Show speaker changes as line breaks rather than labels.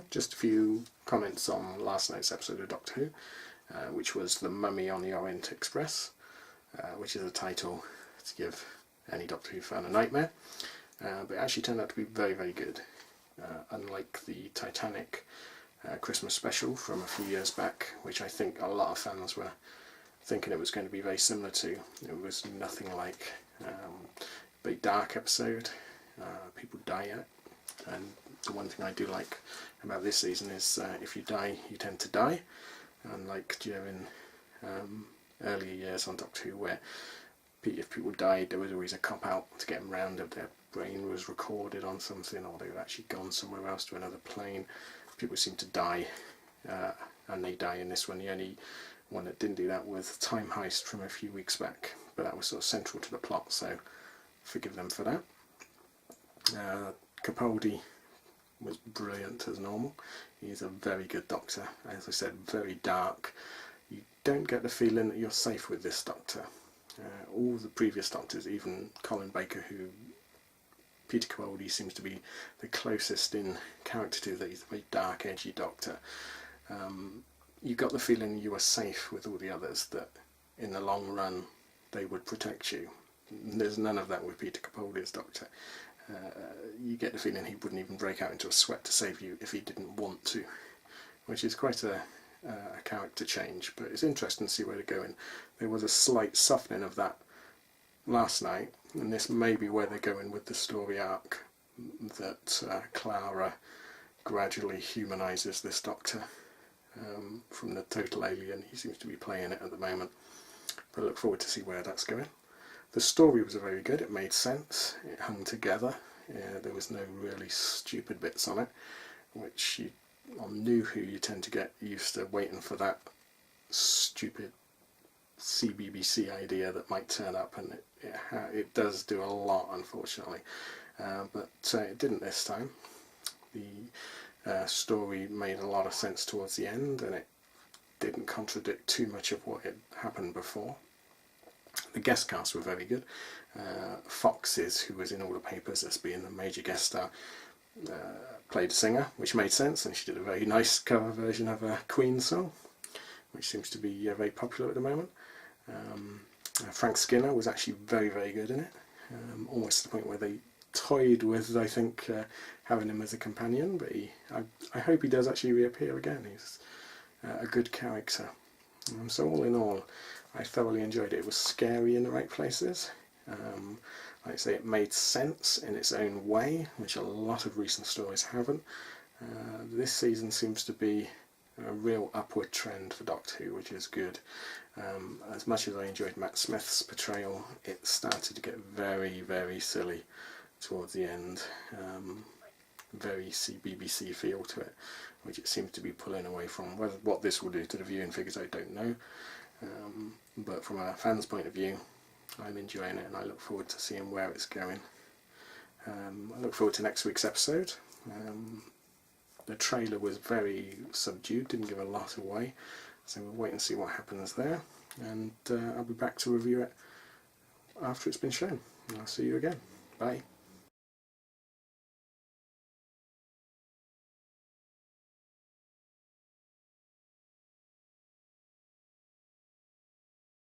Just a few comments on last night's episode of Doctor Who, which was The Mummy on the Orient Express, which is a title to give any Doctor Who fan a nightmare, but it actually turned out to be very, very good. Unlike the Titanic Christmas special from a few years back, which I think a lot of fans were thinking it was going to be very similar to. It was nothing like. Very dark episode, people die in it, and the one thing I do like about this season is if you die, you tend to die, unlike during earlier years on Doctor Who, where if people died there was always a cop-out to get them round, if their brain was recorded on something or they were actually gone somewhere else to another plane. People seem to die, and they die in this one. The only one that didn't do that was Time Heist from a few weeks back, but that was sort of central to the plot, so forgive them for that. Capaldi was brilliant as normal. He's a very good Doctor. As I said, very dark. You don't get the feeling that you're safe with this Doctor. All the previous Doctors, even Colin Baker, who Peter Capaldi seems to be the closest in character to, that he's a very dark, edgy Doctor. You got the feeling you were safe with all the others, that in the long run they would protect you. There's none of that with Peter Capaldi as Doctor. You get the feeling he wouldn't even break out into a sweat to save you if he didn't want to, which is quite a character change, but it's interesting to see where they're going. There was a slight softening of that last night, and this may be where they're going with the story arc, that Clara gradually humanises this Doctor from the total alien he seems to be playing it at the moment. But I look forward to see where that's going. The story was very good, it made sense, it hung together, there was no really stupid bits on it, which on New Who you tend to get used to waiting for that stupid CBBC idea that might turn up, and it does do a lot, unfortunately, but it didn't this time. The story made a lot of sense towards the end, and it didn't contradict too much of what had happened before. The guest cast were very good. Foxes, who was in all the papers as being the major guest star, played a singer, which made sense, and she did a very nice cover version of a Queen song, which seems to be very popular at the moment. Frank Skinner was actually very, very good in it, almost to the point where they toyed with, I think, having him as a companion, but I hope he does actually reappear again. He's a good character. So all in all, I thoroughly enjoyed it. It was scary in the right places. Like I say, it made sense in its own way, which a lot of recent stories haven't. This season seems to be a real upward trend for Doctor Who, which is good. As much as I enjoyed Matt Smith's portrayal, it started to get very, very silly towards the end. Very BBC feel to it, which it seems to be pulling away from. What this will do to the viewing figures, I don't know. But from a fan's point of view, I'm enjoying it, and I look forward to seeing where it's going. I look forward to next week's episode. The trailer was very subdued, didn't give a lot away, so we'll wait and see what happens there, and I'll be back to review it after it's been shown. I'll see you again. Bye.